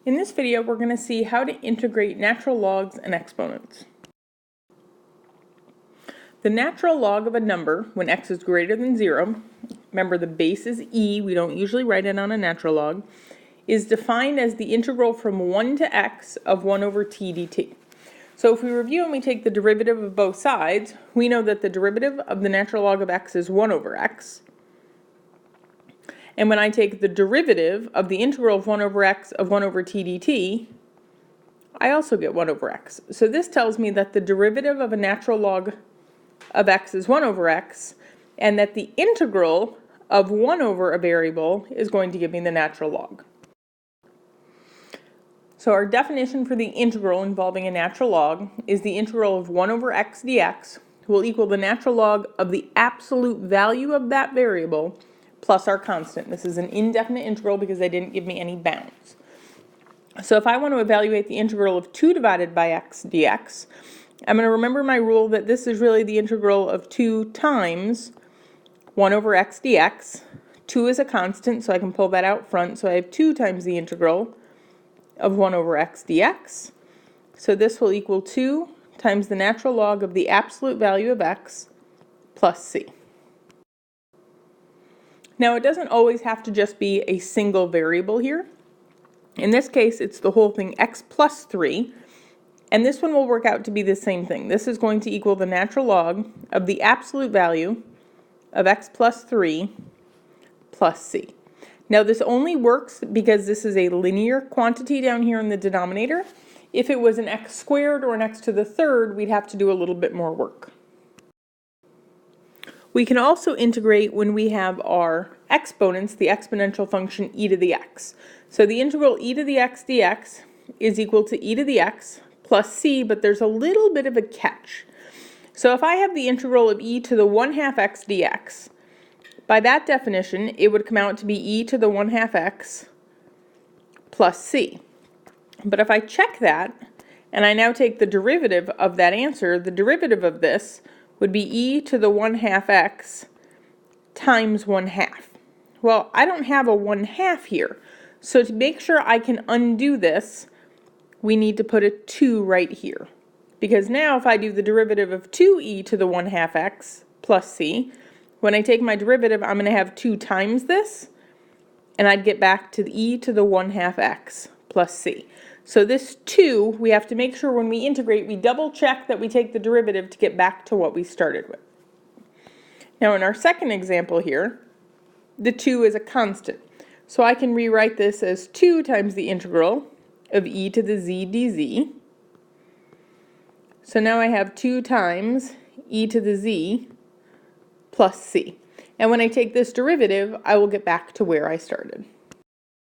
In this video, we're going to see how to integrate natural logs and exponents. The natural log of a number, when x is greater than 0, remember the base is e, we don't usually write it on a natural log, is defined as the integral from 1 to x of 1 over t dt. So if we review and we take the derivative of both sides, we know that the derivative of the natural log of x is 1 over x. And when I take the derivative of the integral of 1 over x of 1 over t dt, I also get 1 over x. So this tells me that the derivative of a natural log of x is 1 over x, and that the integral of 1 over a variable is going to give me the natural log. So our definition for the integral involving a natural log is the integral of 1 over x dx will equal the natural log of the absolute value of that variable plus our constant. This is an indefinite integral because they didn't give me any bounds. So if I want to evaluate the integral of 2 divided by x dx, I'm going to remember my rule that this is really the integral of 2 times 1 over x dx. 2 is a constant, so I can pull that out front. So I have 2 times the integral of 1 over x dx. So this will equal 2 times the natural log of the absolute value of x plus c. Now it doesn't always have to just be a single variable here. In this case, it's the whole thing x plus 3. And this one will work out to be the same thing. This is going to equal the natural log of the absolute value of x plus 3 plus c. Now this only works because this is a linear quantity down here in the denominator. If it was an x squared or an x to the third, we'd have to do a little bit more work. We can also integrate when we have our exponents, the exponential function e to the x. So the integral e to the x dx is equal to e to the x plus c, but there's a little bit of a catch. So if I have the integral of e to the 1/2 x dx, by that definition, it would come out to be e to the 1/2 x plus c. But if I check that, and I now take the derivative of that answer, the derivative of this would be e to the 1/2 x times 1/2. Well, I don't have a 1/2 here. So to make sure I can undo this, we need to put a 2 right here. Because now if I do the derivative of 2e to the 1/2 x plus c, when I take my derivative, I'm going to have 2 times this, and I'd get back to the e to the 1/2 x plus c. So this 2, we have to make sure when we integrate, we double check that we take the derivative to get back to what we started with. Now in our second example here, the 2 is a constant. So I can rewrite this as 2 times the integral of e to the z dz. So now I have 2 times e to the z plus c. And when I take this derivative, I will get back to where I started.